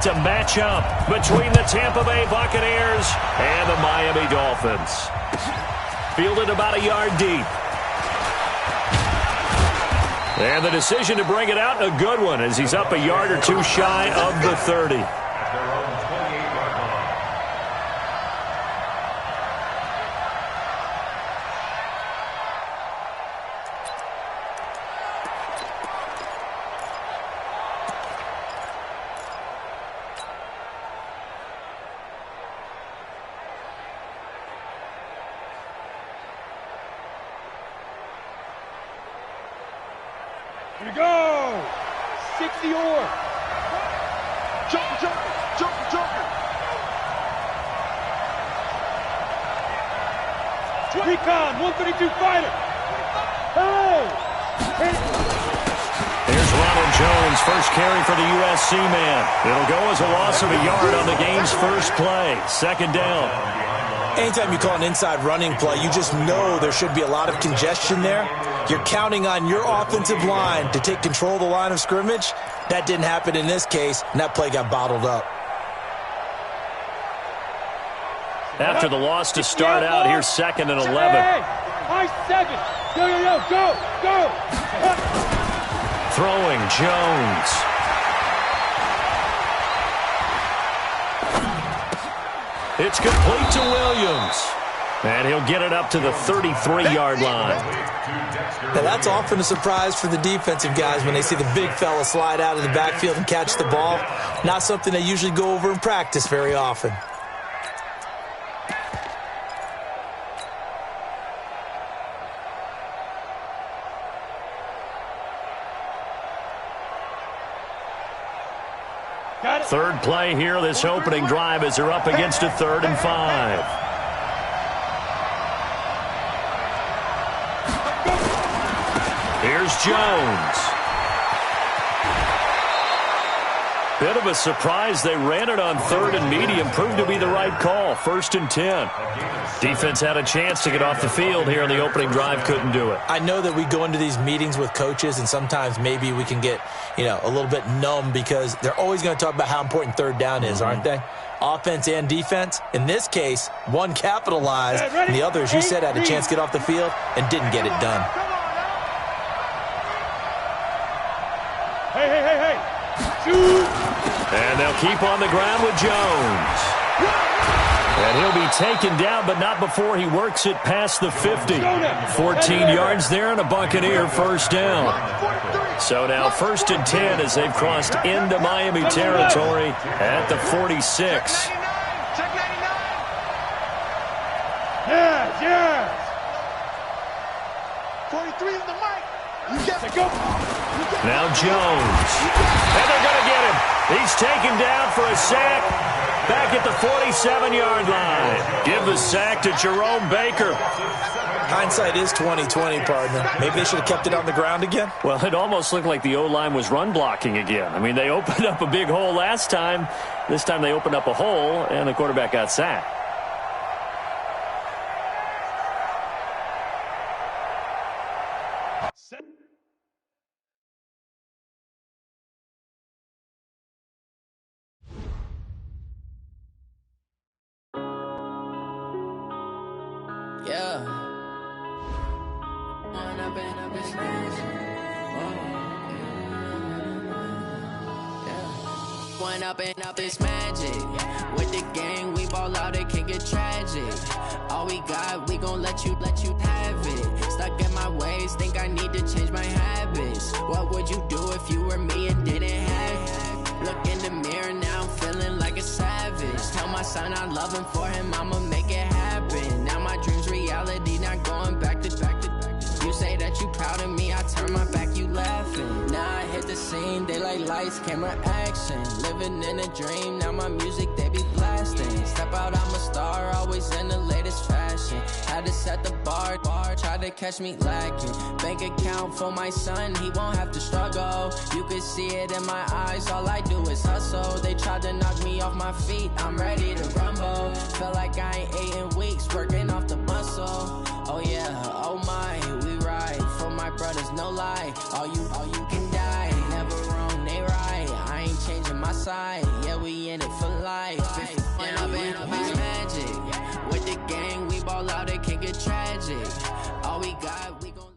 It's a matchup between the Tampa Bay Buccaneers and the Miami Dolphins. Fielded about a yard deep. And the decision to bring it out, a good one, as he's up a yard or two shy of the 30. Here we go! 60 or. Jumper, jumper, jumper, jumper. Recon, 132 fighter. Hey! Here's Ronald Jones, first carry for the USC man. It'll go as a loss of a yard on the game's first play. Second down. Anytime you call an inside running play, you just know there should be a lot of congestion there. You're counting on your offensive line to take control of the line of scrimmage. That didn't happen in this case, and that play got bottled up. After the loss to start out, here's second and 11. High 7. Yo, yo, yo, go, go. Throwing Jones. It's complete to Williams. And he'll get it up to the 33-yard line. Now that's often a surprise for the defensive guys when they see the big fella slide out of the backfield and catch the ball. Not something they usually go over in practice very often. Third play here, this opening drive, as they're up against a 3rd and 5. Here's Jones. Bit of a surprise. They ran it on 3rd and medium. Proved to be the right call. 1st and 10. Defense had a chance to get off the field here on the opening drive. Couldn't do it. I know that we go into these meetings with coaches, and sometimes maybe we can get, a little bit numb because they're always going to talk about how important 3rd down is, aren't they? Offense and defense. In this case, one capitalized, and the other, as you said, had a chance to get off the field and didn't get it done. Hey. Shoot. And they'll keep on the ground with Jones. And he'll be taken down, but not before he works it past the 50. 14 yards there and a Buccaneer first down. So now 1st and 10 as they've crossed into Miami territory at the 46. Yes. 43 is the mic. You get to go. Now Jones. And they're going to get him. He's taken down for a sack back at the 47-yard line. Give the sack to Jerome Baker. Hindsight is 20/20, partner. Maybe they should have kept it on the ground again. Well, it almost looked like the O-line was run blocking again. I mean, they opened up a big hole last time. This time they opened up a hole, and the quarterback got sacked. Up this magic with the gang, we ball out, it can get tragic. All we got, we gon' let you have it. Stuck in my ways, think I need to change my habits. What would you do if you were me and didn't have it? Look in the mirror now, I'm feeling like a savage. Tell my son I love him, for him I'ma make it happen. Now my dreams reality, not going back to back. You say that you proud of me, I turn my back, you laughing. Now I hit the scene, they like lights, camera, action. Living in a dream, now my music, they be blasting. Step out, I'm a star, always in the latest fashion. Had to set the bar, try to catch me lacking. Bank account for my son, he won't have to struggle. You can see it in my eyes, all I do is hustle. They tried to knock me off my feet, I'm ready to rumble. Feel like I ain't ate in weeks, working off the muscle. Oh yeah, oh my, we ride for my brothers, no lie. All you can die, never wrong, they right. I ain't changing my side, yeah, we we in it for life. And I've been magic. With the gang, we ball out, it can get tragic. All we got, we gon'.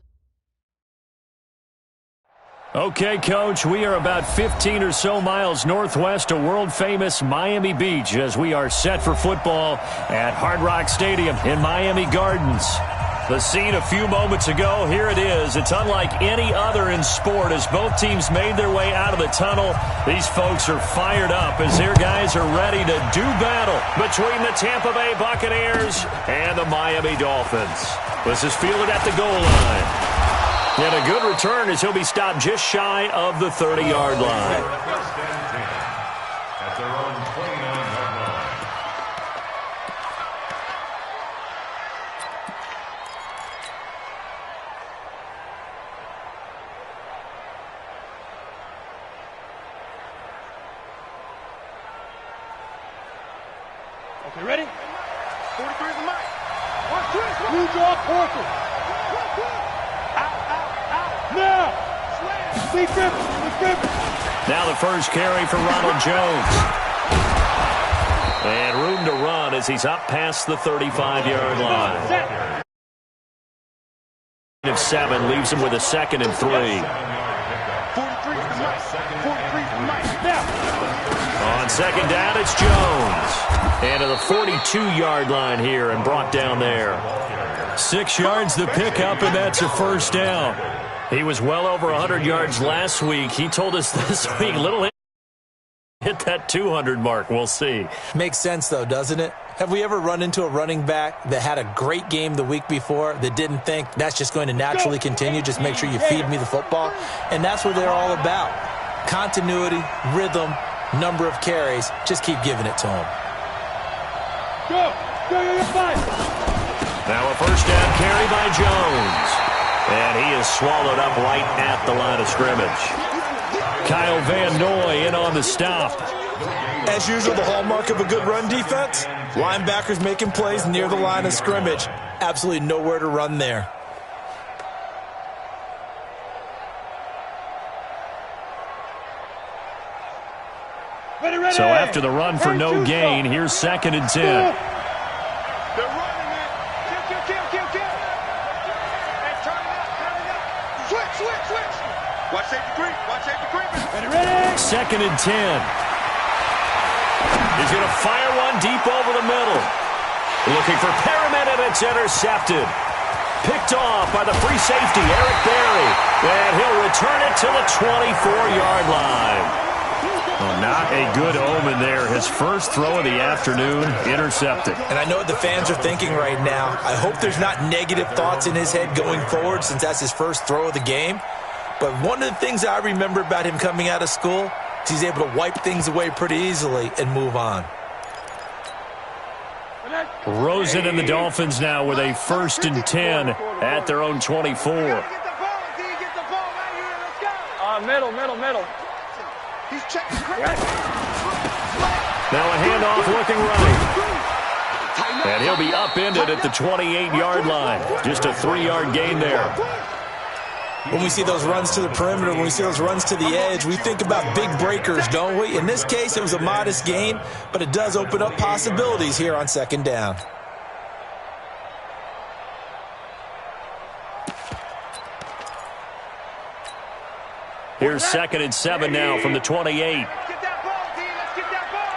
Okay, Coach, we are about 15 or so miles northwest of world-famous Miami Beach as we are set for football at Hard Rock Stadium in Miami Gardens. The scene a few moments ago, here it is. It's unlike any other in sport as both teams made their way out of the tunnel. These folks are fired up as their guys are ready to do battle between the Tampa Bay Buccaneers and the Miami Dolphins. This is fielded at the goal line. And a good return as he'll be stopped just shy of the 30-yard line. At their own 29-yard line. Okay, ready? 43 is the mic. You draw Corker. Now! Be Griffin. Now the first carry for Ronald Jones. And room to run as he's up past the 35-yard line. Of 7 leaves him with a 2nd and 3. 43 is the mic. 43 is the mic. Now! On 2nd down, it's Jones. And to the 42-yard line here and brought down there. 6 yards the pickup, and that's a first down. He was well over 100 yards last week. He told us this week, little hit that 200 mark. We'll see. Makes sense, though, doesn't it? Have we ever run into a running back that had a great game the week before that didn't think that's just going to naturally continue? Just make sure you feed me the football. And that's what they're all about. Continuity, rhythm, number of carries. Just keep giving it to him. Go, fight. Now a first down carry by Jones. And he is swallowed up right at the line of scrimmage. Kyle Van Noy in on the stop. As usual, the hallmark of a good run defense, linebackers making plays near the line of scrimmage. Absolutely nowhere to run there. Ready. So after the run for no gain, here's 2nd and 10. Watch safety creep. Watch safety creep. Ready. 2nd and 10. He's going to fire one deep over the middle. Looking for Perriman, and it's intercepted. Picked off by the free safety, Eric Berry. And he'll return it to the 24-yard line. Well, not a good omen there. His first throw of the afternoon intercepted. And I know what the fans are thinking right now. I hope there's not negative thoughts in his head going forward since that's his first throw of the game. But one of the things I remember about him coming out of school is he's able to wipe things away pretty easily and move on. Rosen and the Dolphins now with a 1st and 10 at their own 24. Middle. He's checking. Now a handoff looking right. And he'll be upended at the 28-yard line. Just a 3-yard gain there. When we see those runs to the perimeter, when we see those runs to the edge, we think about big breakers, don't we? In this case, it was a modest gain, but it does open up possibilities here on 2nd down. Here's 2nd and 7 now from the 28. Let's get that ball, D. Let's get that ball.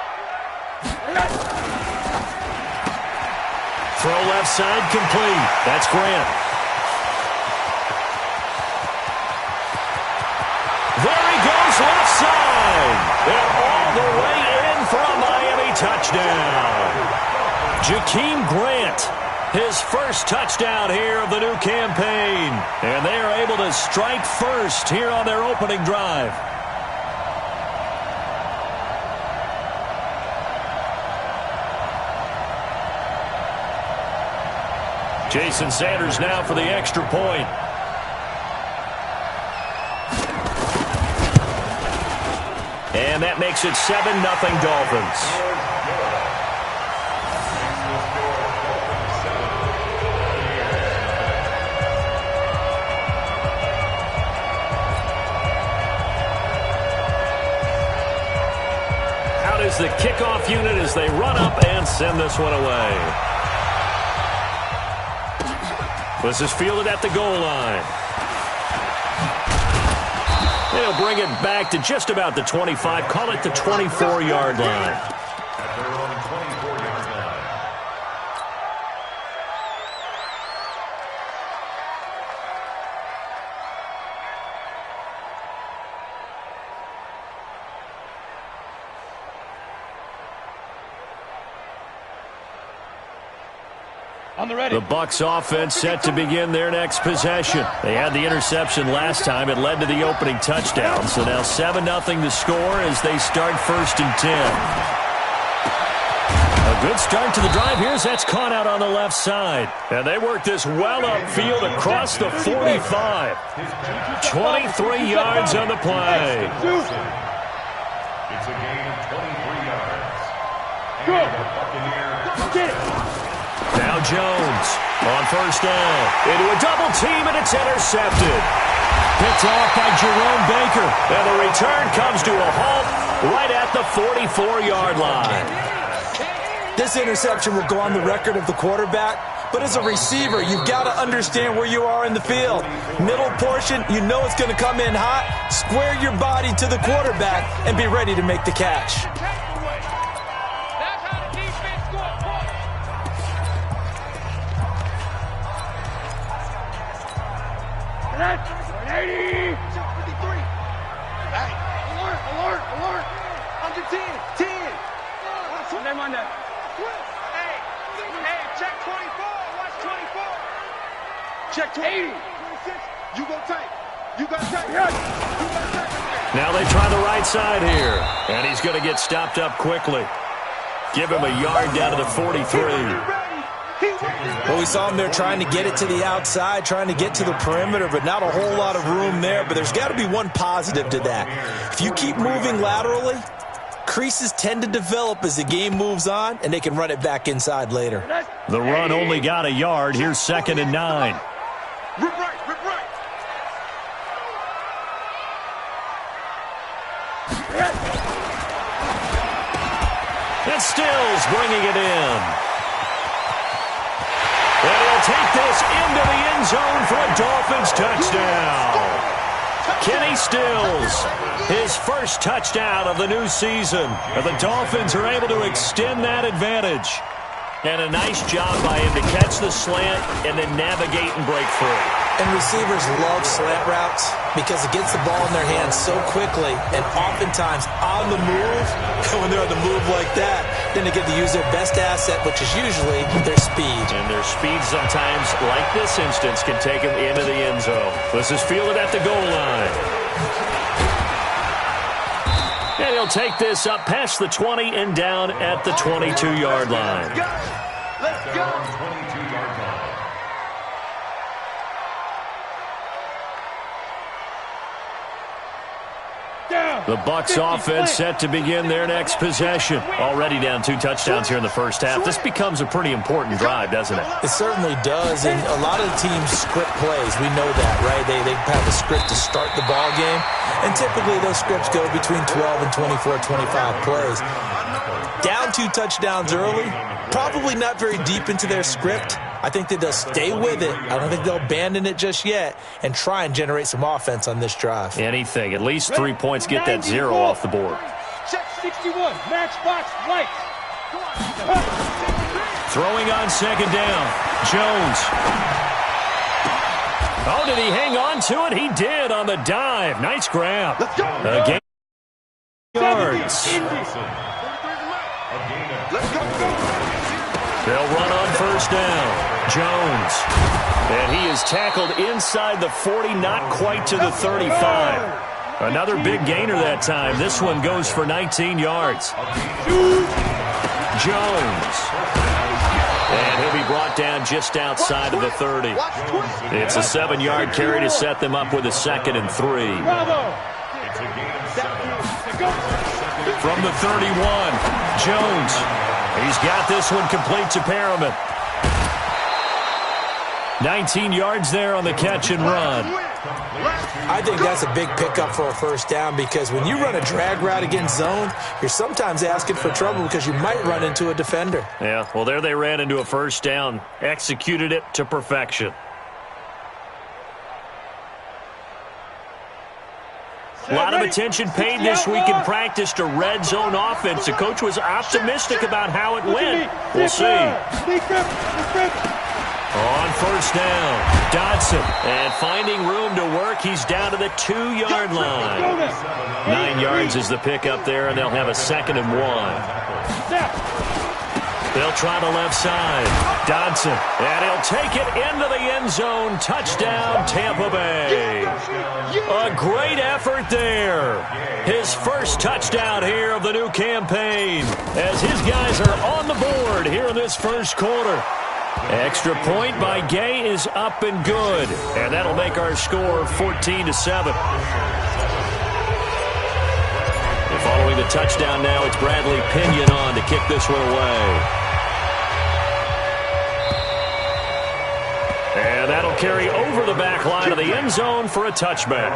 Throw left side complete. That's Grant. There he goes left side. And all the way in for a Miami touchdown. Jakeem Grant, his first touchdown here of the new campaign. And they are able to strike first here on their opening drive. Jason Sanders now for the extra point. And that makes it 7-0 Dolphins. is the kickoff unit as they run up and send this one away. This is fielded at the goal line. They'll bring it back to just about the 25. Call it the 24-yard line. At their own 24-yard line. On the ready. The Bucs offense set to begin their next possession. They had the interception last time. It led to the opening touchdown. So now 7-0 to score as they start 1st and 10. A good start to the drive here as that's caught out on the left side. And they work this well upfield across the 45. 23 yards on the play. It's a gain of 23 yards. Go. And the Buccaneers. Get it. Now Jones on 1st down. Into a double team, and it's intercepted. Picked off by Jerome Baker. And the return comes to a halt right at the 44-yard line. This interception will go on the record of the quarterback, but as a receiver, you've got to understand where you are in the field. Middle portion, you know it's going to come in hot. Square your body to the quarterback and be ready to make the catch. Check 80. 26. You go tight. You got tight. Now they try the right side here. And he's going to get stopped up quickly. Give him a yard down to the 43. Well, we saw him there trying to get it to the outside, trying to get to the perimeter, but not a whole lot of room there. But there's got to be one positive to that. If you keep moving laterally, creases tend to develop as the game moves on, and they can run it back inside later. The run only got a yard. Here's 2nd and 9. Rip right, rip right. And Stills bringing it in. And he'll take this into the end zone for a Dolphins touchdown. Kenny Stills, his first touchdown of the new season. And the Dolphins are able to extend that advantage. And a nice job by him to catch the slant and then navigate and break free. And receivers love slant routes because it gets the ball in their hands so quickly and oftentimes on the move. When they're on the move like that, then they get to use their best asset, which is usually their speed. And their speed sometimes, like this instance, can take them into the end zone. This is fielded at the goal line. And he'll take this up past the 20 and down at the 22-yard line. Let's go. 22-yard line. The Bucs offense set to begin their next possession. Already down 2 touchdowns here in the first half. This becomes a pretty important drive, doesn't it? It certainly does, and a lot of the teams script plays. We know that, right? They have a script to start the ball game, and typically those scripts go between 12 and 24, 25 plays. Down 2 touchdowns early, probably not very deep into their script. I think that they'll stay with it. I don't think they'll abandon it just yet and try and generate some offense on this drive. Anything. At least 3 points. Get that 0 off the board. Check 61. Matchbox lights. Throwing on 2nd down. Jones. Oh, did he hang on to it? He did on the dive. Nice grab. Let's go. Again. Yards. Let's go. They'll run on 1st down. Jones. And he is tackled inside the 40, not quite to the 35. Another big gainer that time. This one goes for 19 yards. Jones. And he'll be brought down just outside of the 30. It's a 7-yard carry to set them up with a 2nd and 3. From the 31, Jones. He's got this one complete to Perriman. 19 yards there on the catch and run. I think that's a big pickup for a first down because when you run a drag route against zone, you're sometimes asking for trouble because you might run into a defender. Yeah, well, there they ran into a first down, executed it to perfection. A lot of attention paid this week in practice to red zone offense. The coach was optimistic about how it went. We'll see. On first down, Dodson. And finding room to work, he's down to the 2-yard line. 9 yards is the pickup there, and they'll have a 2nd and 1. They'll try the left side. Dodson. And he'll take it into the end zone. Touchdown, Tampa Bay. A great effort there. His first touchdown here of the new campaign as his guys are on the board here in this first quarter. Extra point by Gay is up and good. And that'll make our score 14-7. And following the touchdown now, it's Bradley Pinion on to kick this one away. And that'll carry over the back line of the end zone for a touchback.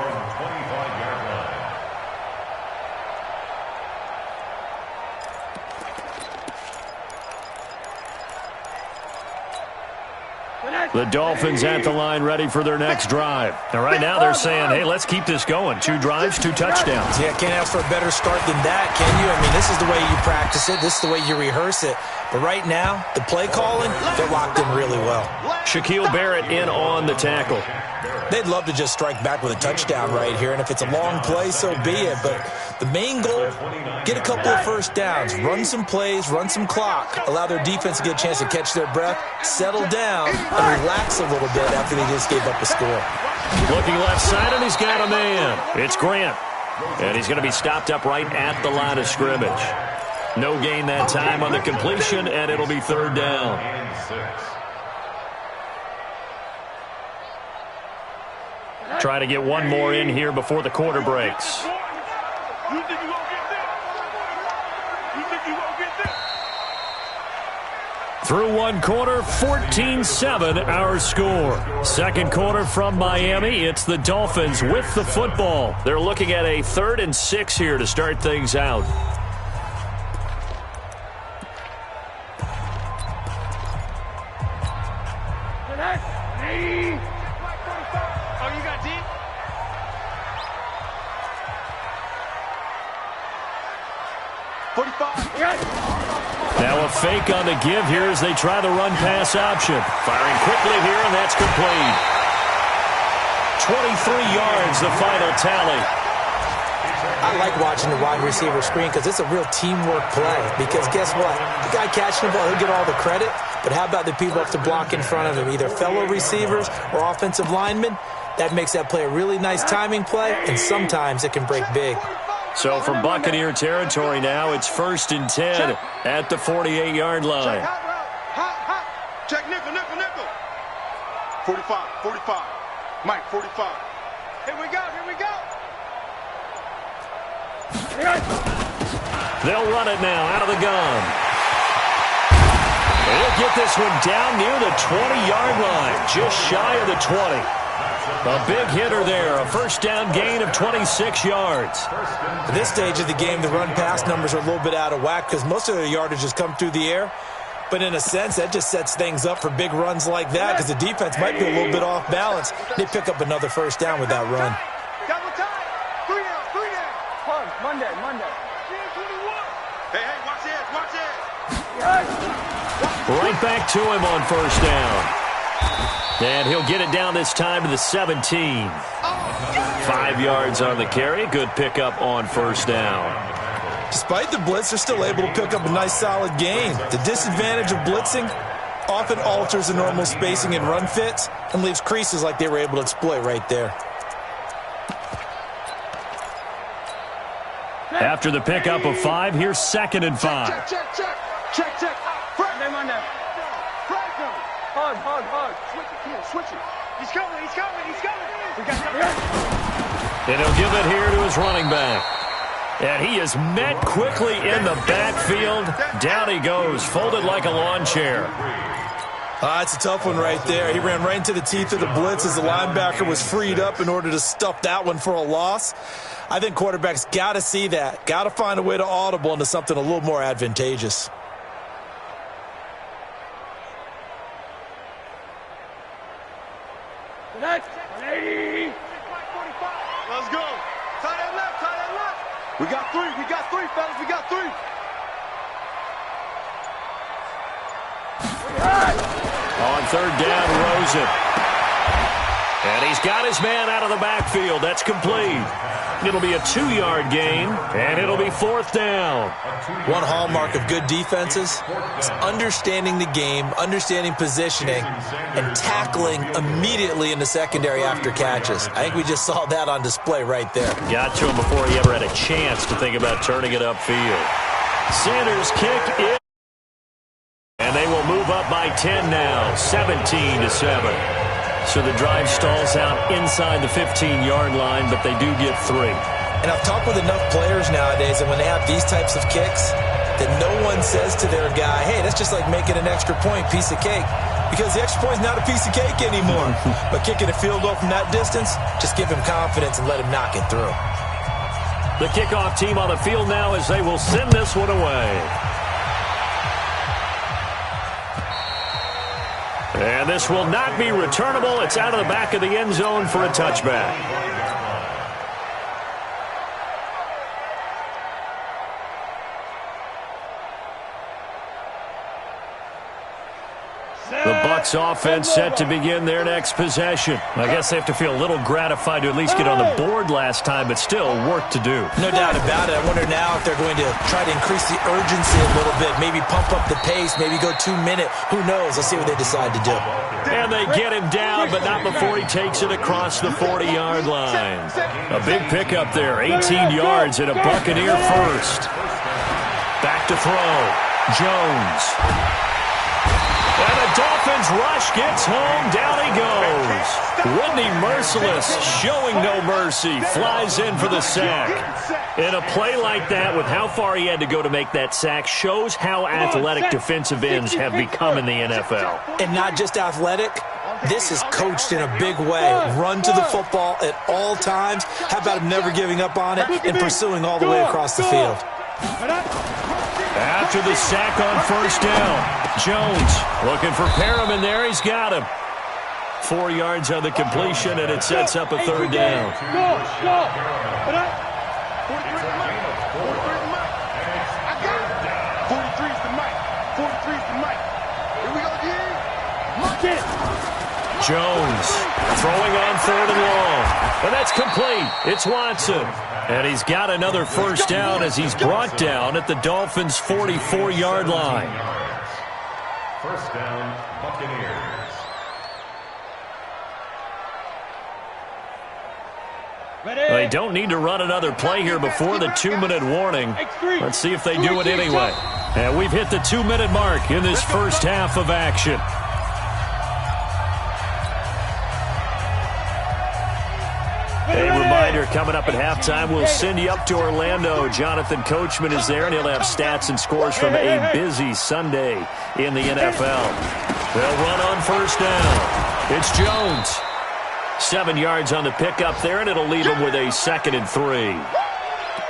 The Dolphins at the line ready for their next drive. And right now they're saying, hey, let's keep this going. 2 drives, 2 touchdowns. Yeah, can't ask for a better start than that, can you? I mean, this is the way you practice it. This is the way you rehearse it. But right now, the play calling, they're locked in really well. Shaquille Barrett in on the tackle. They'd love to just strike back with a touchdown right here, and if it's a long play, so be it. But the main goal, get a couple of first downs, run some plays, run some clock, allow their defense to get a chance to catch their breath, settle down, and relax a little bit after they just gave up a score. Looking left side, and he's got a man. It's Grant, and he's going to be stopped up right at the line of scrimmage. No gain that time on the completion, and it'll be 3rd down. Try to get one more in here before the quarter breaks. Through one quarter, 14-7 our score. Second quarter from Miami, it's the Dolphins with the football. They're looking at a 3rd and 6 here to start things out. Now a fake on the give here as they try the run-pass option. Firing quickly here, and that's complete. 23 yards, the final tally. I like watching the wide receiver screen because it's a real teamwork play. Because guess what? The guy catching the ball, he'll get all the credit. But how about the people have to block in front of him, either fellow receivers or offensive linemen? That makes that play a really nice timing play, and sometimes it can break big. So from Buccaneer territory now, it's 1st and 10 at the 48-yard line. Check nickel, nickel, nickel. 45, 45. Mike, 45. Here we go, here we go. They'll run it now out of the gun. They'll get this one down near the 20-yard line, just shy of the 20. A big hitter there, a first down gain of 26 yards. At this stage of the game, the run-pass numbers are a little bit out of whack because most of their yardage has come through the air. But in a sense, that just sets things up for big runs like that because the defense might be a little bit off balance. They pick up another first down with that run. Double time. 3 down. Pun, Monday. Hey, watch this, watch this. Right back to him on first down. And he'll get it down this time to the 17. 5 yards on the carry. Good pickup on first down. Despite the blitz, they're still able to pick up a nice solid gain. The disadvantage of blitzing often alters the normal spacing and run fits and leaves creases like they were able to exploit right there. After the pickup of 5, here's 2nd and 5. Check. Monday. Hard. Switch it. He's coming. We got it. And he'll give it here to his running back. And he is met quickly in the backfield. Down he goes, folded like a lawn chair. It's a tough one right there. He ran right into the teeth of the blitz as the linebacker was freed up in order to stuff that one for a loss. I think quarterbacks got to see that, got to find a way to audible into something a little more advantageous. Let's go. Tie that left. We got three, fellas. We got three. On third down, Rosen. And he's got his man out of the backfield. That's complete. It'll be a 2-yard gain, and it'll be fourth down. One hallmark of good defenses is understanding the game, understanding positioning, and tackling immediately in the secondary after catches. I think we just saw that on display right there. Got to him before he ever had a chance to think about turning it upfield. Sanders' kick is, and they will move up by 10 now, 17-7. So the drive stalls out inside the 15-yard line, but they do get 3. And I've talked with enough players nowadays, and when they have these types of kicks, that no one says to their guy, hey, that's just like making an extra point, piece of cake. Because the extra point is not a piece of cake anymore. But kicking a field goal from that distance, just give him confidence and let him knock it through. The kickoff team on the field now as they will send this one away. And this will not be returnable. It's out of the back of the end zone for a touchback. The Bucs offense set to begin their next possession. I guess they have to feel a little gratified to at least get on the board last time, but still work to do. No doubt about it. I wonder now if they're going to try to increase the urgency a little bit, maybe pump up the pace, maybe go 2-minute. Who knows? Let's see what they decide to do. And they get him down, but not before he takes it across the 40-yard line. A big pickup there, 18 yards and a Buccaneer first. Back to throw. Jones. And the Dolphins rush gets home. Down he goes. Whitney Merciless showing no mercy. Flies in for the sack. And a play like that with how far he had to go to make that sack shows how athletic defensive ends have become in the NFL. And not just athletic. This is coached in a big way. Run to the football at all times. How about him never giving up on it and pursuing all the way across the field? After the sack on first down, Jones looking for Perriman there. He's got him. 4 yards on the completion, and it sets up a third down. 43's the mic. 43's the mic. Here we go, again. Jones throwing on third and long. And that's complete. It's Watson. And he's got another first down as he's brought down at the Dolphins' 44-yard line. First down, Buccaneers. They don't need to run another play here before the 2-minute warning. Let's see if they do it anyway. And we've hit the 2-minute mark in this first half of action. A reminder, coming up at halftime, we'll send you up to Orlando. Jonathan Coachman is there, and he'll have stats and scores from a busy Sunday in the NFL. They'll run on first down. It's Jones. 7 yards on the pickup there, and it'll leave him with a 2nd and 3.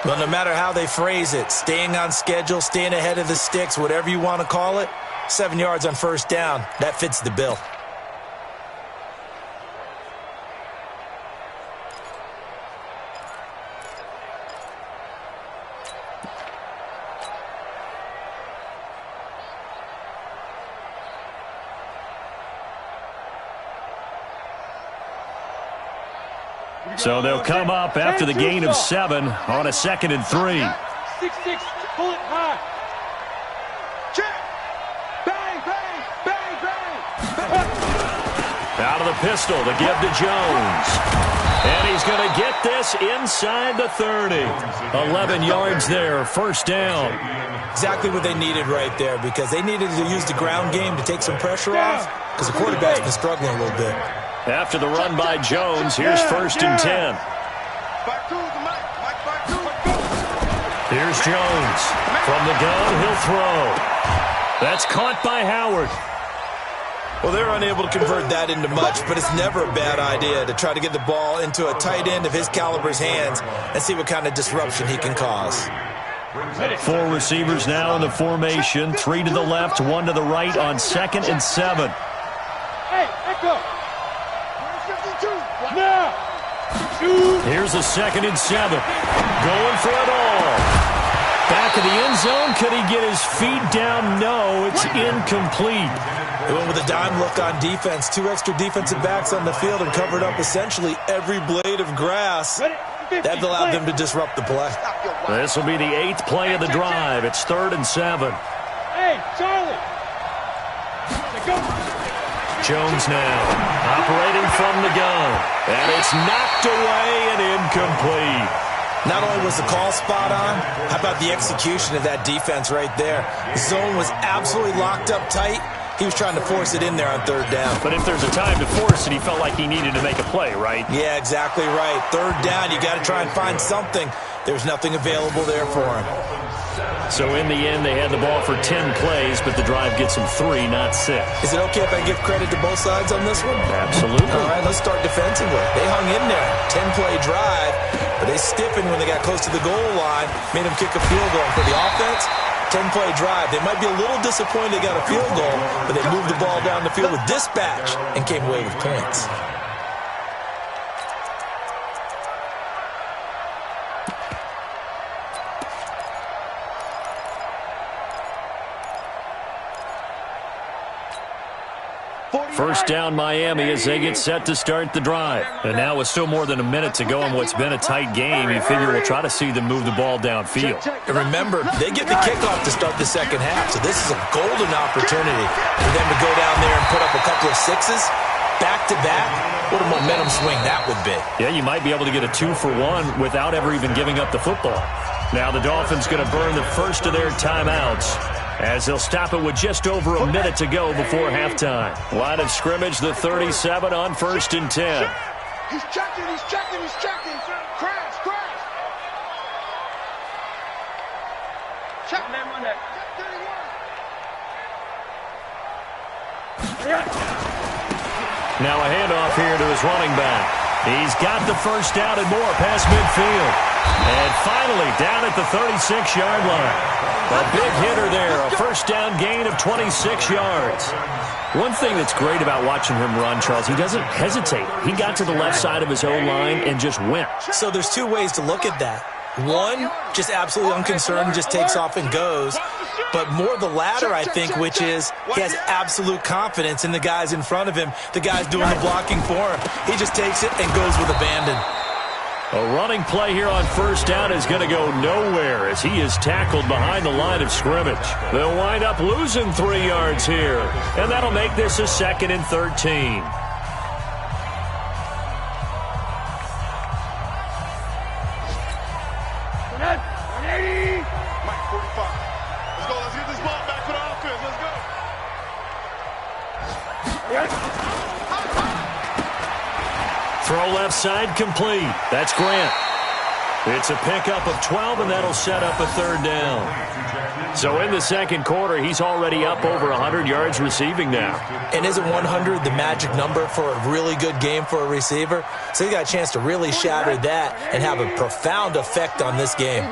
Well, no matter how they phrase it, staying on schedule, staying ahead of the sticks, whatever you want to call it, 7 yards on first down, that fits the bill. So they'll come up after the gain of 7 on a 2nd and 3. 6-6, pull it high. Check. Bang, bang, bang, bang. Out of the pistol to give to Jones. And he's going to get this inside the 30. 11 yards there, first down. Exactly what they needed right there, because they needed to use the ground game to take some pressure off, because the quarterback's been struggling a little bit. After the run by Jones, here's 1st and 10. Here's Jones. From the gun, he'll throw. That's caught by Howard. Well, they're unable to convert that into much, but it's never a bad idea to try to get the ball into a tight end of his caliber's hands and see what kind of disruption he can cause. 4 receivers now in the formation. 3 to the left, 1 to the right on 2nd and 7. Hey, Echo. Now. Here's a 2nd and 7. Going for it all. Back of the end zone. Could he get his feet down? No, it's incomplete. They went with a dime look on defense. 2 extra defensive backs on the field and covered up essentially every blade of grass. That allowed them to disrupt the play. This will be the 8th play of the drive. It's 3rd and 7. Hey, Charlie. Jones now operating from the gun. And it's knocked away and incomplete. Not only was the call spot on, how about the execution of that defense right there? The zone was absolutely locked up tight. He was trying to force it in there on 3rd down. But if there's a time to force it, he felt like he needed to make a play, right? Yeah, exactly right. 3rd down, you got to try and find something. There's nothing available there for him. So in the end, they had the ball for 10 plays, but the drive gets them 3, not 6. Is it okay if I give credit to both sides on this one? Absolutely. All right, let's start defensively. They hung in there. 10-play drive, but they stiffened when they got close to the goal line, made them kick a field goal. For the offense, 10-play drive. They might be a little disappointed they got a field goal, but they moved the ball down the field with dispatch and came away with points. First down Miami as they get set to start the drive. And now with still more than a minute to go in what's been a tight game, you figure we'll try to see them move the ball downfield. And remember, they get the kickoff to start the second half, so this is a golden opportunity for them to go down there and put up a couple of 6s back-to-back. What a momentum swing that would be. Yeah, you might be able to get a 2-for-1 without ever even giving up the football. Now the Dolphins going to burn the first of their timeouts, as they'll stop it with just over a minute to go before halftime. Line of scrimmage, the 37 on 1st and 10. He's checking, he's checking, he's checking. Crash, crash. Check them on that. 31. Now a handoff here to his running back. He's got the first down and more past midfield. And finally down at the 36-yard line. A big hitter there, a first down gain of 26 yards. One thing that's great about watching him run, Charles, he doesn't hesitate. He got to the left side of his O-line and just went. So there's 2 ways to look at that. One, just absolutely unconcerned, just takes off and goes. But more the latter, I think, which is he has absolute confidence in the guys in front of him, the guys doing the blocking for him. He just takes it and goes with abandon. A running play here on first down is going to go nowhere as he is tackled behind the line of scrimmage. They'll wind up losing 3 yards here, and that'll make this a 2nd and 13. Mike, 45. Let's go. Let's get this ball back for the offense. Let's go. Throw left side complete. That's Grant. It's a pickup of 12, and that'll set up a 3rd down. So in the second quarter, he's already up over 100 yards receiving now. And isn't 100 the magic number for a really good game for a receiver? So he got a chance to really shatter that and have a profound effect on this game.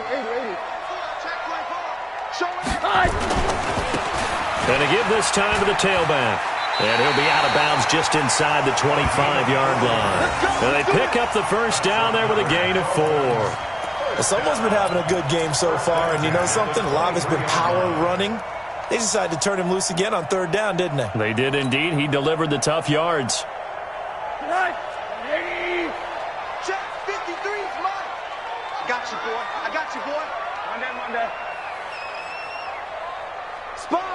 And to give this time to the tailback. And he'll be out of bounds just inside the 25-yard line. And they pick up the first down there with a gain of 4. Well, someone's been having a good game so far, and you know something? A lot of it's been power running. They decided to turn him loose again on 3rd down, didn't they? They did indeed. He delivered the tough yards. Check 53's mine. I got you, boy. I got you, boy. One day. Sponge.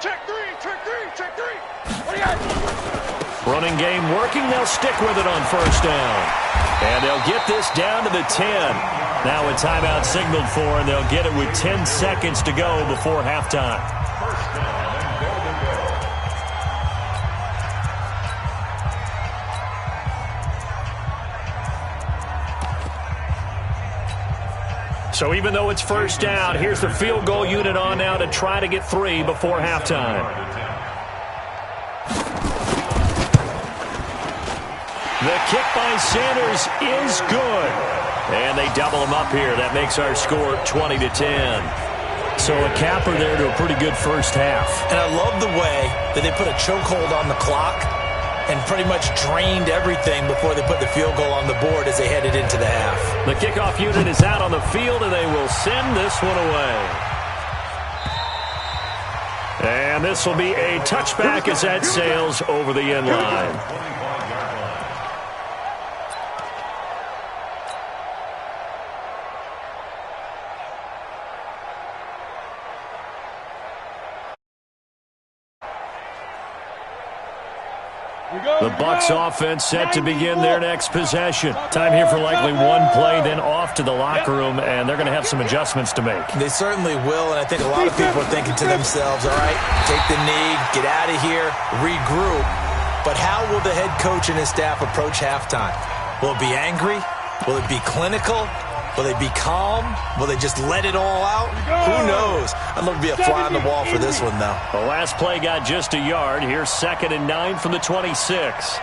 Check 3. What do you got? Running game working. They'll stick with it on first down. And they'll get this down to the 10. Now a timeout signaled for, and they'll get it with 10 seconds to go before halftime. So even though it's first down, here's the field goal unit on now to try to get 3 before halftime. The kick by Sanders is good. And they double him up here. That makes our score 20-10. So a capper there to a pretty good first half. And I love the way that they put a chokehold on the clock and pretty much drained everything before they put the field goal on the board as they headed into the half. The kickoff unit is out on the field, and they will send this one away. And this will be a touchback as that sails over the end line. The Bucs offense set to begin their next possession. Time here for likely one play, then off to the locker room, and they're going to have some adjustments to make. They certainly will, and I think a lot of people are thinking to themselves, all right, take the knee, get out of here, regroup. But how will the head coach and his staff approach halftime? Will it be angry? Will it be clinical? Will they be calm? Will they just let it all out? Who knows? I'd love to be a fly on the wall for this one, though. The last play got just a yard. Here's 2nd and 9 from the 26.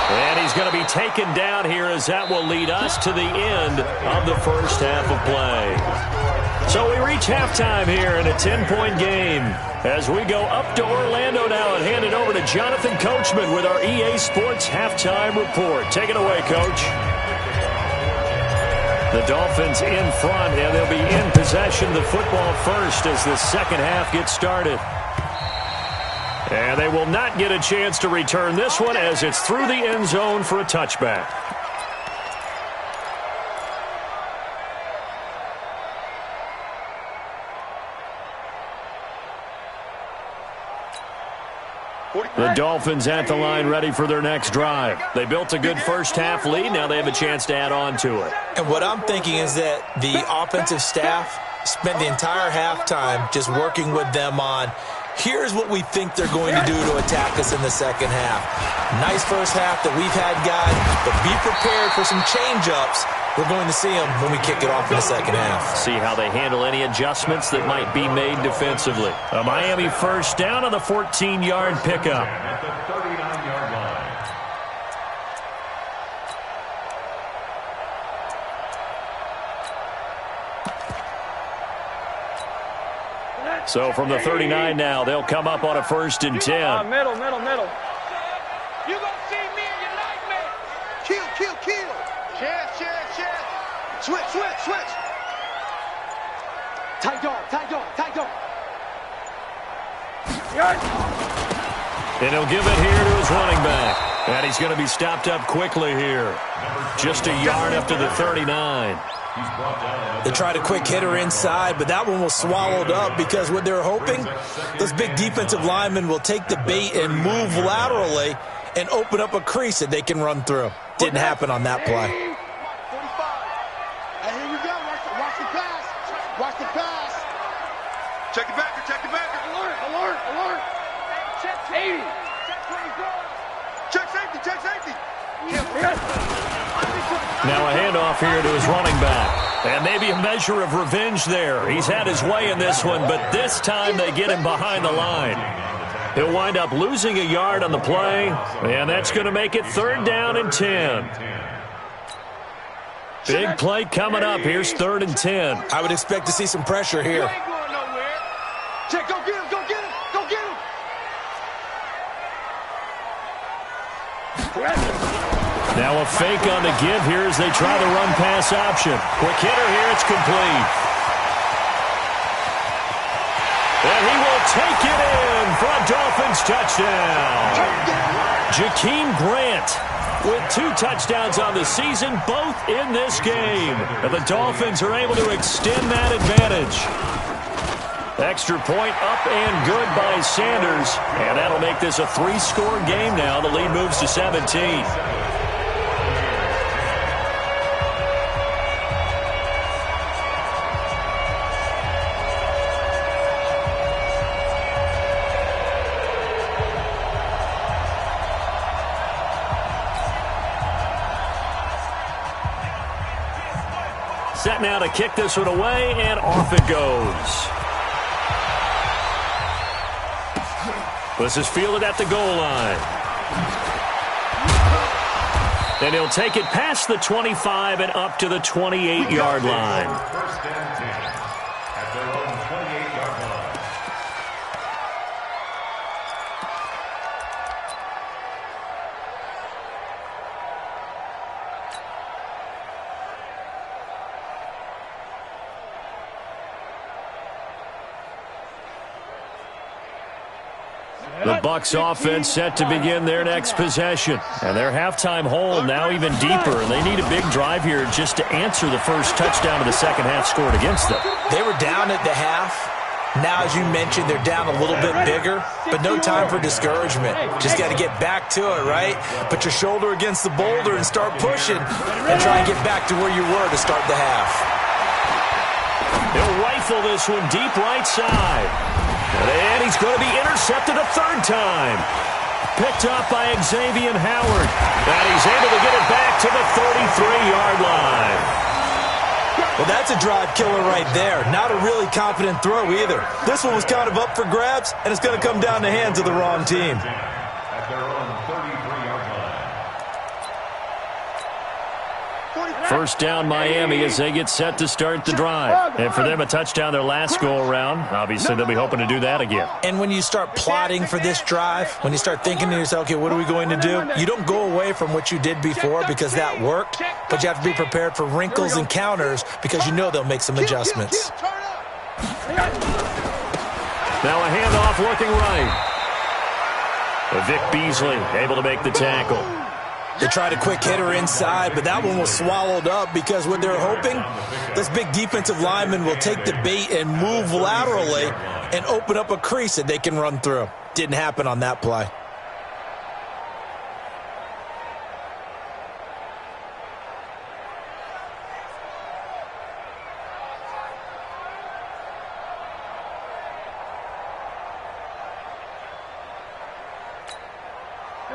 And he's going to be taken down here as that will lead us to the end of the first half of play. So we reach halftime here in a 10-point game. As we go up to Orlando now and hand it over to Jonathan Coachman with our EA Sports Halftime Report. Take it away, Coach. The Dolphins in front, and they'll be in possession of the football first as the second half gets started. And they will not get a chance to return this one as it's through the end zone for a touchback. The Dolphins at the line ready for their next drive. They built a good first half lead. Now they have a chance to add on to it. And what I'm thinking is that the offensive staff spent the entire halftime just working with them on, here's what we think they're going to do to attack us in the second half. Nice first half that we've had, guys, but be prepared for some change-ups. We're going to see them when we kick it off in the second half. See how they handle any adjustments that might be made defensively. A Miami first down on the 14-yard pickup. At the 39-yard line. So from the 39 now, they'll come up on a 1st and 10. Middle. You gonna see me in your nightmare. Kill. Chance. Switch. Tight dog. And he'll give it here to his running back. And he's going to be stopped up quickly here. Just a yard up to the 39. They tried a quick hitter inside, but that one was swallowed up because what they're hoping, those big defensive linemen will take the bait and move laterally and open up a crease that they can run through. Didn't happen on that play. 45. Hey, here we go. Watch the pass. Check the backer. Alert. Check 80. Check safety. Now a handoff here to his running back. And maybe a measure of revenge there. He's had his way in this one, but this time they get him behind the line. He'll wind up losing a yard on the play, and that's going to make it 3rd down and 10. Big play coming up. Here's 3rd and 10. I would expect to see some pressure here. You ain't going nowhere. Check, go get him. Now a fake on the give here as they try the run-pass option. Quick hitter here, it's complete. And he will take it in for a Dolphins touchdown. Jakeem Grant with 2 touchdowns on the season, both in this game. And the Dolphins are able to extend that advantage. Extra point up and good by Sanders. And that'll make this a 3-score game now. The lead moves to 17. Set now to kick this one away, and off it goes. This is fielded at the goal line. And he'll take it past the 25 and up to the 28-yard line. First and 10 at their own 28-yard line. The Bucs offense set to begin their next possession. And their halftime hole now even deeper. And they need a big drive here just to answer the first touchdown of the second half scored against them. They were down at the half. Now, as you mentioned, they're down a little bit bigger, but no time for discouragement. Just got to get back to it, right? Put your shoulder against the boulder and start pushing and try and get back to where you were to start the half. They'll rifle this one deep right side. And he's going to be intercepted a third time. Picked up by Xavier Howard. And he's able to get it back to the 33-yard line. Well, that's a drive killer right there. Not a really confident throw either. This one was kind of up for grabs, and it's going to come down the hands of the wrong team. At their own 33-yard line. First down Miami as they get set to start the drive. And for them, a touchdown their last go-around. Obviously, they'll be hoping to do that again. And when you start plotting for this drive, when you start thinking to yourself, okay, what are we going to do? You don't go away from what you did before because that worked, but you have to be prepared for wrinkles and counters because you know they'll make some adjustments. Now a handoff looking right. Vic Beasley able to make the tackle. They tried a quick hitter inside, but that one was swallowed up because what they're hoping, this big defensive lineman will take the bait and move laterally and open up a crease that they can run through. Didn't happen on that play.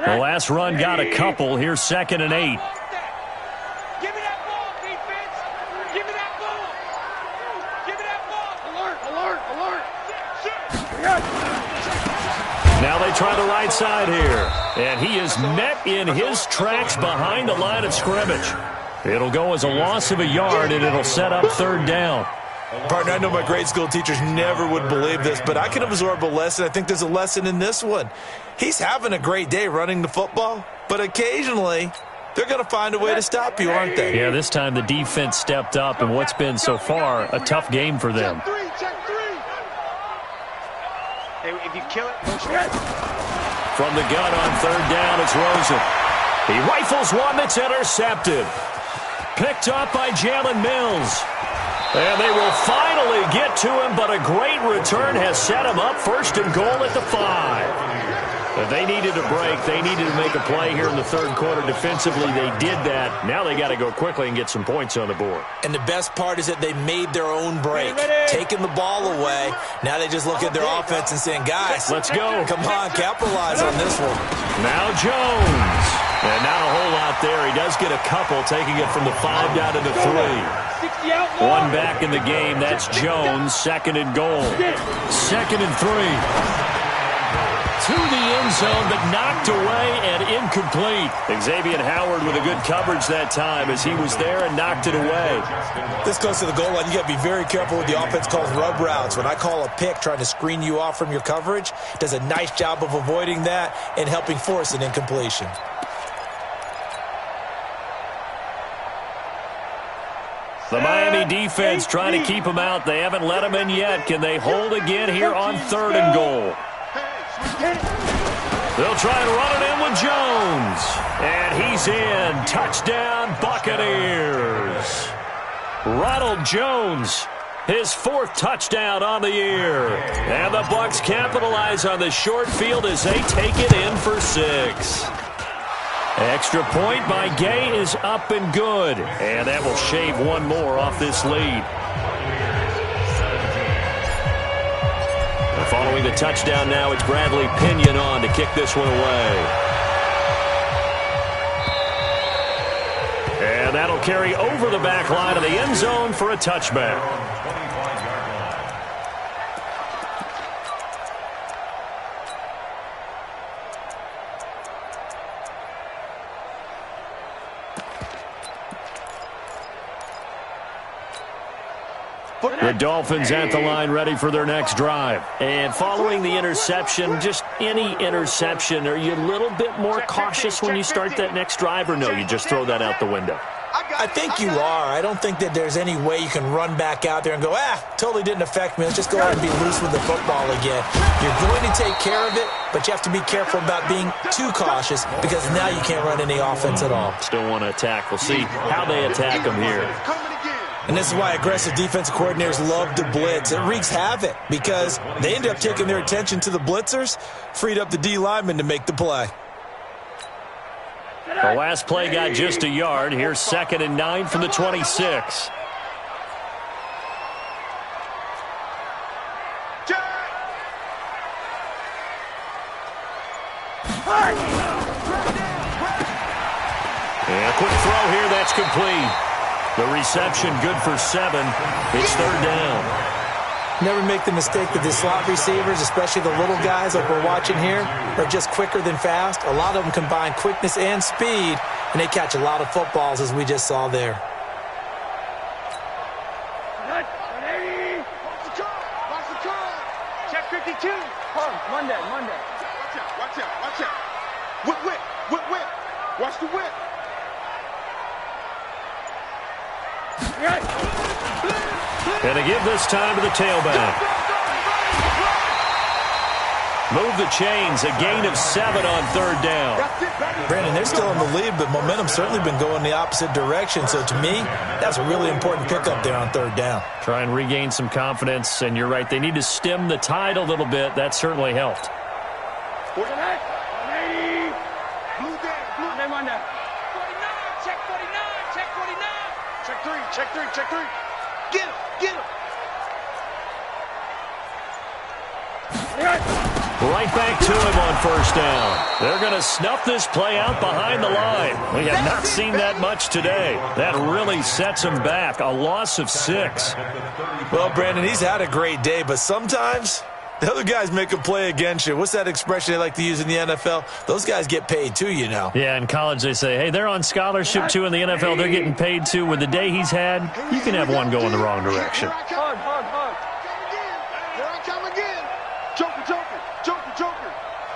The last run got a couple. Here's 2nd and 8. Give me that ball, defense. Give me that ball. Give me that ball. Alert. Now they try the right side here. And he is met in his tracks behind the line of scrimmage. It'll go as a loss of a yard, and it'll set up 3rd down. Partner, I know my grade school teachers never would believe this, but I can absorb a lesson. I think there's a lesson in this one. He's having a great day running the football, but occasionally they're going to find a way to stop you, aren't they? Yeah, this time the defense stepped up in what's been so far a tough game for them. Check three. Hey, if you kill it, go straight. From the gun on 3rd down, it's Rosen. He rifles one that's intercepted. Picked up by Jalen Mills. And they will finally get to him, but a great return has set him up 1st and goal at the 5. If they needed a break, they needed to make a play here in the 3rd quarter. Defensively, they did that. Now they got to go quickly and get some points on the board. And the best part is that they made their own break, taking the ball away. Now they just look at their offense and saying, guys, let's go. Come on, capitalize on this one. Now Jones. And not a whole lot there. He does get a couple, taking it from the 5 down to the 3. One back in the game. That's Jones. 2nd and goal. 2nd and 3. To the end zone, but knocked away and incomplete. Xavier Howard with a good coverage that time as he was there and knocked it away. This close to the goal line, you got to be very careful with the offense calls rub routes. When I call a pick trying to screen you off from your coverage, does a nice job of avoiding that and helping force an incompletion. The Miami defense trying to keep him out. They haven't let him in yet. Can they hold again here on 3rd and goal? They'll try and run it in with Jones. And he's in. Touchdown, Buccaneers. Ronald Jones, his 4th touchdown on the year. And the Bucs capitalize on the short field as they take it in for 6. Extra point by Gay is up and good. And that will shave one more off this lead. Following the touchdown now, it's Bradley Pinion on to kick this one away. And And that'll carry over the back line of the end zone for a touchback. The Dolphins at the line ready for their next drive. And following the interception, just any interception, are you a little bit more cautious when you start that next drive, or no, you just throw that out the window? I think you are. I don't think that there's any way you can run back out there and go, totally didn't affect me. Let's just go ahead and be loose with the football again. You're going to take care of it, but you have to be careful about being too cautious because now you can't run any offense at all. Still want to attack. We'll see how they attack them here. And this is why aggressive defensive coordinators love to blitz. It wreaks havoc because they end up taking their attention to the blitzers, freed up the D lineman to make the play. The last play got just a yard. Here's 2nd and 9 from the 26. And a quick throw here. That's complete. The reception good for 7. It's 3rd down. Never make the mistake that the slot receivers, especially the little guys like we're watching here, are just quicker than fast. A lot of them combine quickness and speed, and they catch a lot of footballs, as we just saw there. Check 52. Monday. Watch out. Whip. Watch the whip. And to give this time to the tailback. Move the chains. A gain of 7 on 3rd down. Brandon, they're still in the lead, but momentum's certainly been going the opposite direction. So to me, that's a really important pickup there on 3rd down. Try and regain some confidence, and you're right. They need to stem the tide a little bit. That certainly helped. 49. Monday. 49. Check 49. Check 3. Get him. Right back to him on 1st down. They're going to snuff this play out behind the line. We have not seen that much today. That really sets him back. A loss of 6. Well, Brandon, he's had a great day, but sometimes the other guys make a play against you. What's that expression they like to use in the NFL? Those guys get paid too, you know. Yeah, in college they say, hey, they're on scholarship too. In the NFL, they're getting paid too. With the day he's had, you can have one go in the wrong direction. Hard. Here I come again. Joker.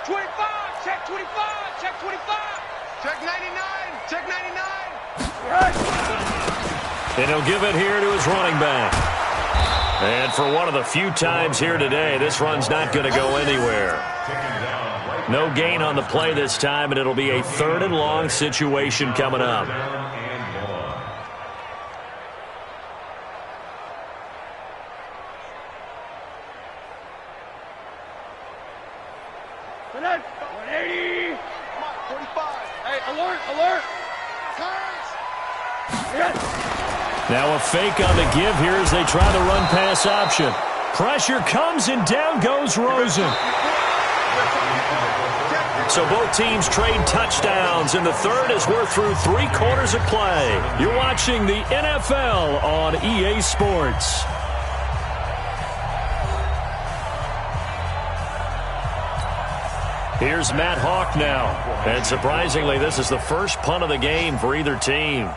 25. Check 25. Check 25. Check 99. And he'll give it here to his running back. And for one of the few times here today, this run's not going to go anywhere. No gain on the play this time, and it'll be a 3rd and long situation coming up. Alert. Now a fake on the give here as they try the run-pass option. Pressure comes, and down goes Rosen. So both teams trade touchdowns, and the 3rd as we're through 3 quarters of play. You're watching the NFL on EA Sports. Here's Matt Hawk now. And surprisingly, this is the first punt of the game for either team.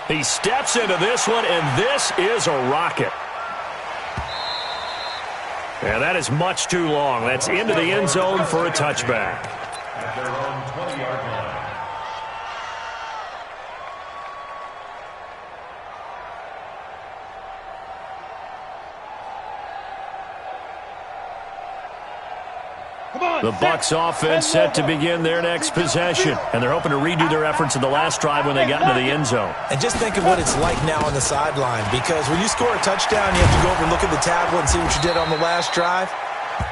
He steps into this one, and this is a rocket. And that is much too long. That's into the end zone for a touchback. At their own 20-yard line. The Bucs offense set to begin their next possession, and they're hoping to redo their efforts in the last drive when they got into the end zone. And just think of what it's like now on the sideline, because when you score a touchdown, you have to go over and look at the tablet and see what you did on the last drive.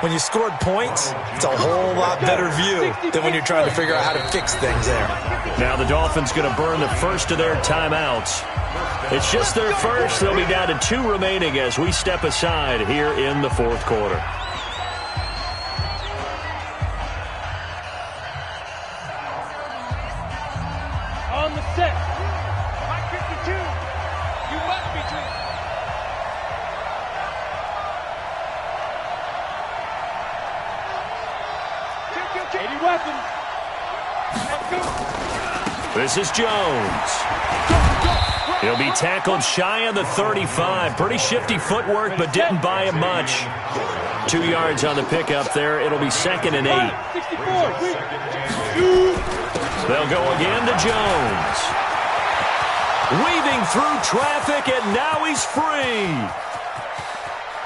When you scored points, it's a whole lot better view than when you're trying to figure out how to fix things there. Now the Dolphins going to burn the first of their timeouts. It's just their first. They'll be down to 2 remaining as we step aside here in the 4th quarter. on the set. Mike 52, you must be treated. Kill. 80 weapons. Let's go. This is Jones. He'll be tackled shy of the 35. Pretty shifty footwork, but didn't buy him much. 2 yards on the pickup there. It'll be 2nd and 8. 64. They'll go again to Jones. Weaving through traffic, and now he's free.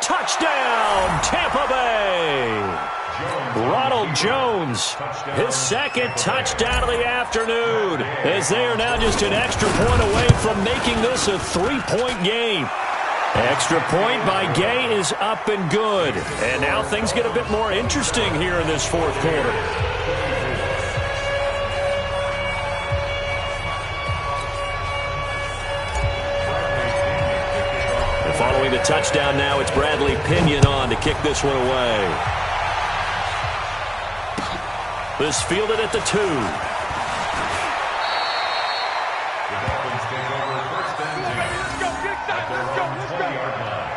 Touchdown, Tampa Bay. Ronald Jones, his 2nd touchdown of the afternoon, as they are now just an extra point away from making this a 3-point game. Extra point by Gay is up and good. And now things get a bit more interesting here in this 4th quarter. And following the touchdown now, it's Bradley Pinion on to kick this one away. This fielded at the 2. The Dolphins take over 1st and 10. Let's go. Get inside. Let's go. 20-yard line.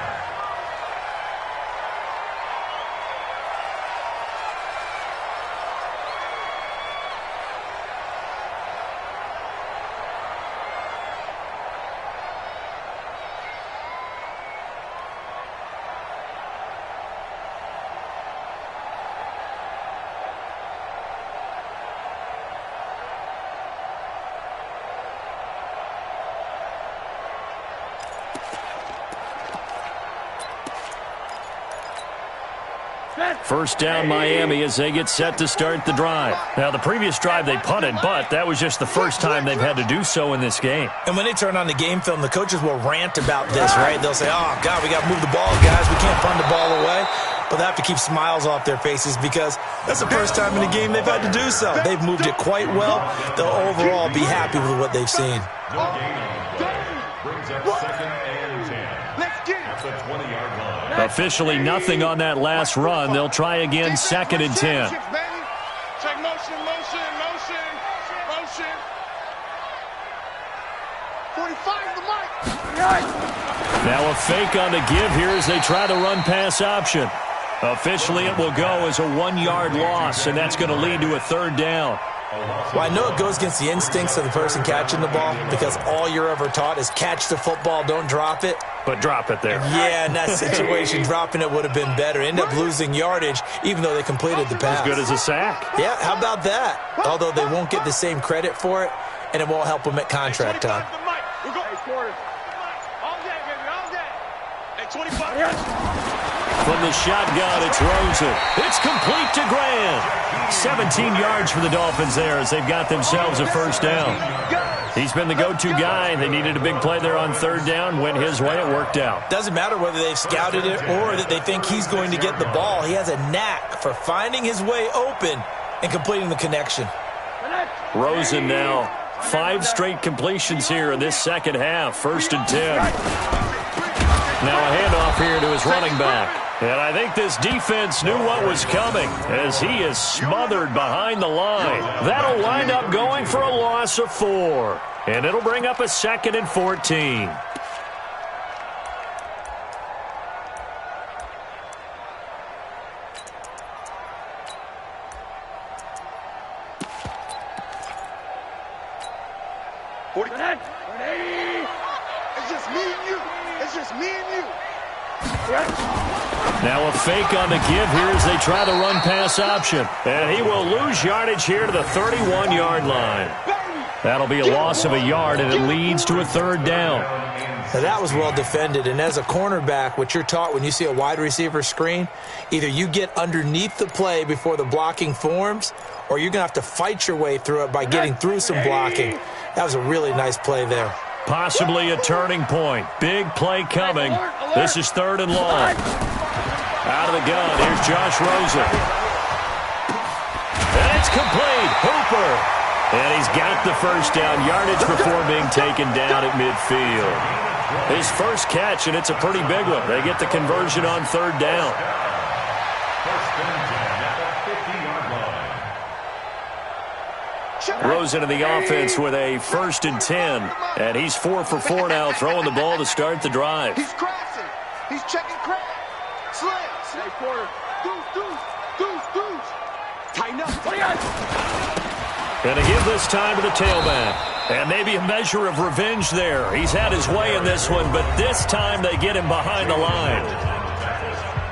First down, Miami, as they get set to start the drive. Now, the previous drive they punted, but that was just the first time they've had to do so in this game. And when they turn on the game film, the coaches will rant about this, right? They'll say, oh, God, we got to move the ball, guys. We can't punt the ball away. But they have to keep smiles off their faces because that's the first time in the game they've had to do so. They've moved it quite well. They'll overall be happy with what they've seen. No gain on the play. Brings up 2nd and 10. Let's get it. At the 20-yard line. Officially nothing on that last run. They'll try again, 2nd and 10. Check motion. 45 the mic. Now a fake on the give here as they try the run-pass option. Officially, it will go as a 1-yard loss, and that's going to lead to a 3rd down. Well, I know it goes against the instincts of the person catching the ball because all you're ever taught is catch the football, don't drop it. But drop it there. Yeah, in that situation, dropping it would have been better. End up losing yardage, even though they completed the pass. As good as a sack. Yeah, how about that? Although they won't get the same credit for it, and it won't help them at contract time. We're going. All day, baby, all day. Hey, 25. From the shotgun, it's Rosen. It's complete to Grant. 17 yards for the Dolphins there as they've got themselves a 1st down. He's been the go-to guy. They needed a big play there on 3rd down. Went his way. It worked out. Doesn't matter whether they've scouted it or that they think he's going to get the ball. He has a knack for finding his way open and completing the connection. Rosen now. 5 straight completions here in this 2nd half. 1st and 10. Now a handoff here to his running back. And I think this defense knew what was coming as he is smothered behind the line. That'll wind up going for a loss of 4. And it'll bring up a 2nd and 14. It's just me and you. It's just me and you. Now a fake on the give here as they try the run-pass option. And he will lose yardage here to the 31-yard line. That'll be a loss of a yard, and it leads to a 3rd down. Now that was well defended, and as a cornerback, what you're taught when you see a wide receiver screen, either you get underneath the play before the blocking forms, or you're going to have to fight your way through it by getting through some blocking. That was a really nice play there. Possibly a turning point. Big play coming. This is 3rd and long. Out of the gun, here's Josh Rosen. And it's complete. Hooper. And he's got the 1st down yardage before being taken down at midfield. His first catch, and it's a pretty big one. They get the conversion on 3rd down. 1st and 10 at the 50-yard line. Rosen in the offense with a 1st and 10. And he's 4 for 4 now, throwing the ball to start the drive. He's crashing. He's checking crash. Slams. Hey, quarter. Deuce. Tighten up. And to give this time to the tailback. And maybe a measure of revenge there. He's had his way in this one, but this time they get him behind the line.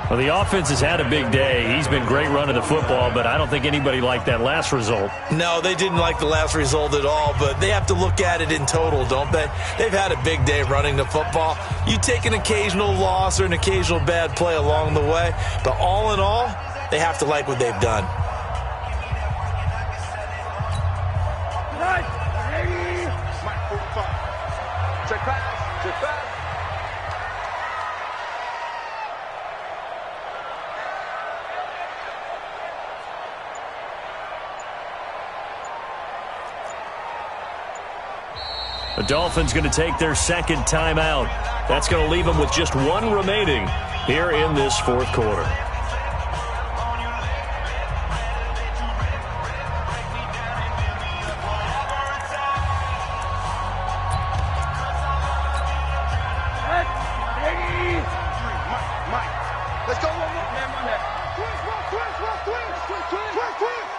Well, the offense has had a big day. He's been great running the football, but I don't think anybody liked that last result. No, they didn't like the last result at all, but they have to look at it in total, don't they? They've had a big day running the football. You take an occasional loss or an occasional bad play along the way, but all in all, they have to like what they've done. Mike 45. Check pass. The Dolphins going to take their 2nd timeout. That's going to leave them with just 1 remaining here in this 4th quarter. Mike. Let's go one more. Twist.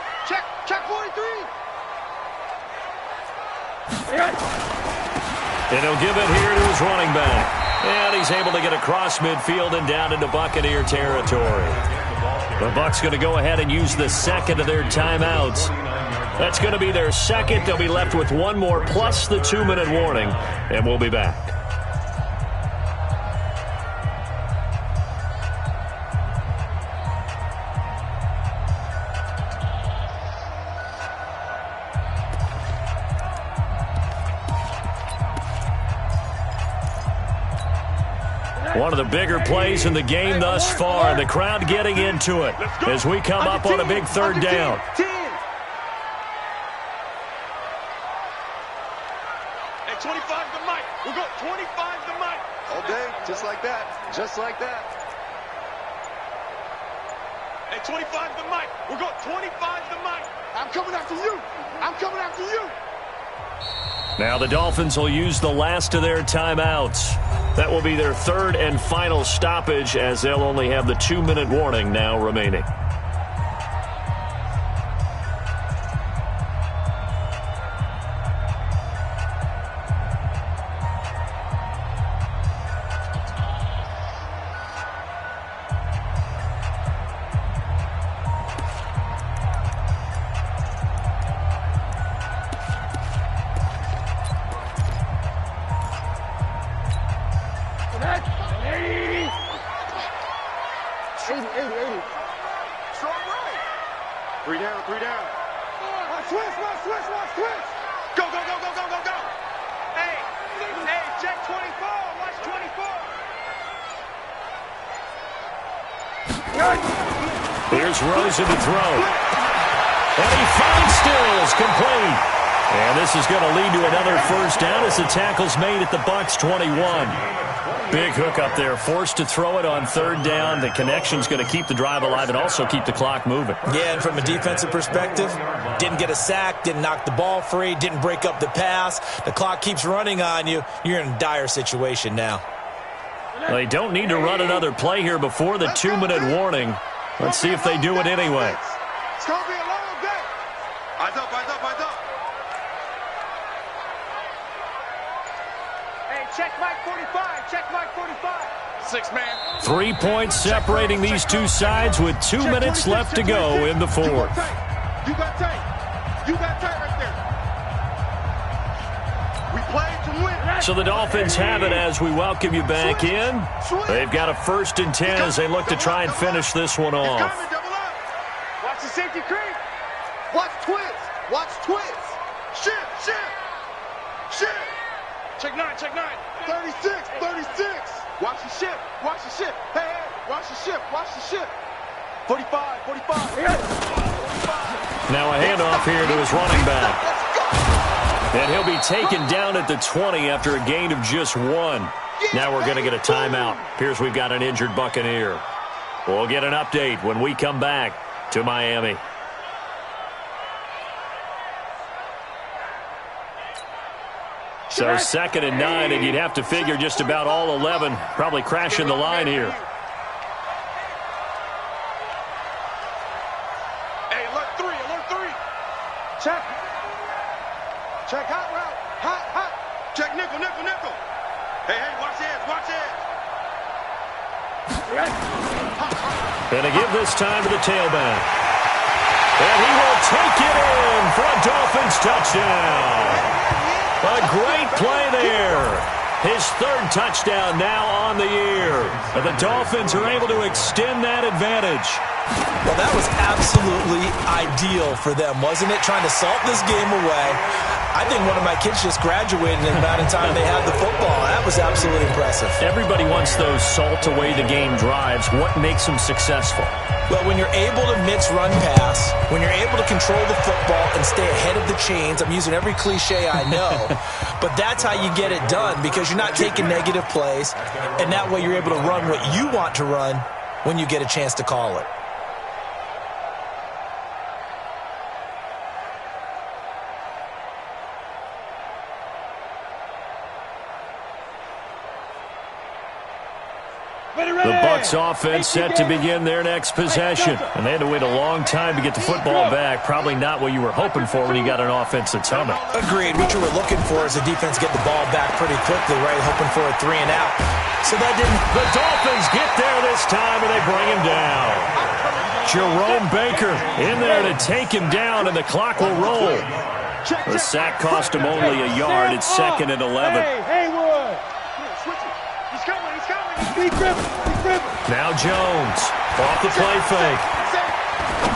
Check 43. And he'll give it here to his running back. And he's able to get across midfield and down into Buccaneer territory. The Bucs going to go ahead and use the 2nd of their timeouts. That's going to be their 2nd. They'll be left with 1 more plus the 2-minute warning. And we'll be back. One of the bigger plays in the game thus far, and the crowd getting into it as we come up on a big 3rd down. 10. Hey, 25 to Mike. We'll go 25 to Mike. All day, just like that. Hey, 25 to Mike. We'll go 25 to Mike. I'm coming after you. Now the Dolphins will use the last of their timeouts. That will be their 3rd and final stoppage, as they'll only have the 2-minute warning now remaining. Three down. Watch twist. Go. Hey, check 24. Watch 24. Here's Rosen to throw. And he finds Stills, complete. And this is going to lead to another 1st down as the tackle's made at the Bucs 21. Big hook up there, forced to throw it on 3rd down. The connection's going to keep the drive alive and also keep the clock moving. Yeah, and from a defensive perspective, didn't get a sack, didn't knock the ball free, didn't break up the pass. The clock keeps running on you. You're in a dire situation now. They don't need to run another play here before the 2-minute warning. Let's see if they do it anyway. It's going to be a long day. Eyes up. Hey, check Mike 45. 6-man. 3 points separating these two sides with 2 minutes left to go in the 4th. You got tight right there. We played to win. So the Dolphins have it as we welcome you back in. They've got a 1st and 10 as they look to try and finish this one off. Watch the safety creep. Watch twist. Shift. Check 9. 36. Watch the ship. Hey, watch the ship. 45. Now a handoff here to his running back. And he'll be taken down at the 20 after a gain of just 1. Now we're going to get a timeout. Appears we've got an injured Buccaneer. We'll get an update when we come back to Miami. So 2nd and 9, and you'd have to figure just about all 11 probably crashing the line here. Hey, alert 3. Check. Check hot route. Hot. Check nickel. Hey, watch this. Going to give this time to the tailback. And he will take it in for a Dolphins touchdown. A great play there. His 3rd touchdown now on the year. And the Dolphins are able to extend that advantage. Well, that was absolutely ideal for them, wasn't it? Trying to salt this game away. I think one of my kids just graduated in the amount of time they had the football. That was absolutely impressive. Everybody wants those salt-away-the-game drives. What makes them successful? Well, when you're able to mix run pass, when you're able to control the football and stay ahead of the chains, I'm using every cliche I know, but that's how you get it done because you're not taking negative plays, and that way you're able to run what you want to run when you get a chance to call it. The Bucs offense set to begin their next possession. And they had to wait a long time to get the football back. Probably not what you were hoping for when you got an offense that's humming. Agreed. What you were looking for is the defense get the ball back pretty quickly, right? Hoping for a 3 and out. So that didn't. The Dolphins get there this time, and they bring him down. Jerome Baker in there to take him down, and the clock will roll. The sack cost him only a yard. It's 2nd and 11. Hey, Haywood. He's coming. He's gripping. Now Jones off the play fake.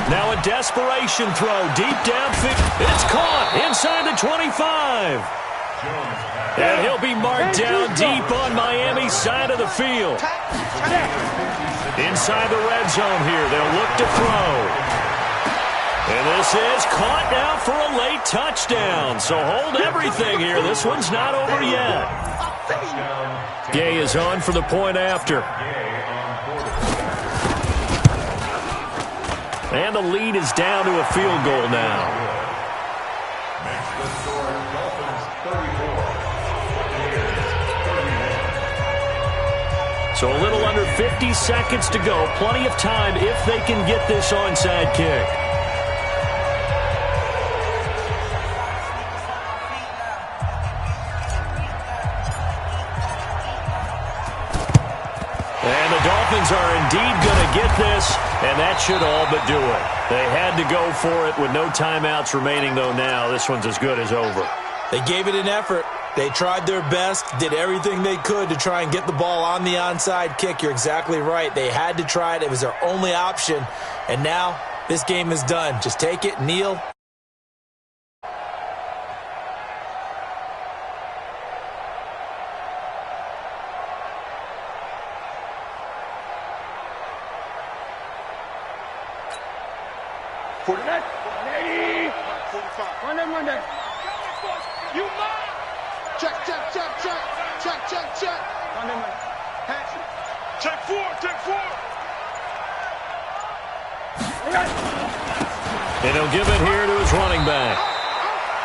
Now a desperation throw deep downfield. It's caught inside the 25. And he'll be marked down deep on Miami's side of the field. Inside the red zone here, they'll look to throw. And this is caught now for a late touchdown. So hold everything here. This one's not over yet. Gay is on for the point after. And the lead is down to a field goal now. Makes the score Dolphins 34. So a little under 50 seconds to go. Plenty of time if they can get this onside kick. And the Dolphins are indeed going to get this, and that should all but do it. They had to go for it with no timeouts remaining, though now. This one's as good as over. They gave it an effort. They tried their best, did everything they could to try and get the ball on the onside kick. You're exactly right. They had to try it. It was their only option. And now this game is done. Just take it, kneel. Monday. You must. Check. Monday. Action. Check four. And he'll give it here to his running back.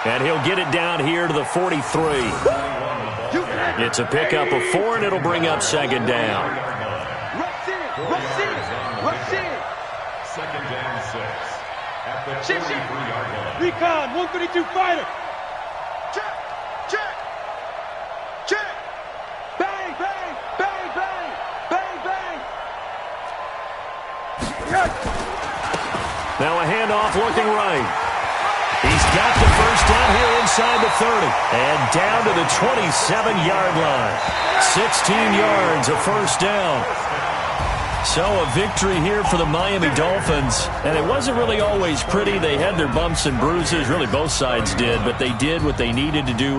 And he'll get it down here to the 43. It's a pickup of 4, and it'll bring up 2nd down. Rush in. 2nd and 6. At the 43-yard line. Recon, 132 fighter. Check. Bang. Now a handoff looking right. He's got the first down here inside the 30. And down to the 27-yard line. 16 yards, a first down. So a victory here for the Miami Dolphins. And it wasn't really always pretty. They had their bumps and bruises. Really both sides did. But they did what they needed to do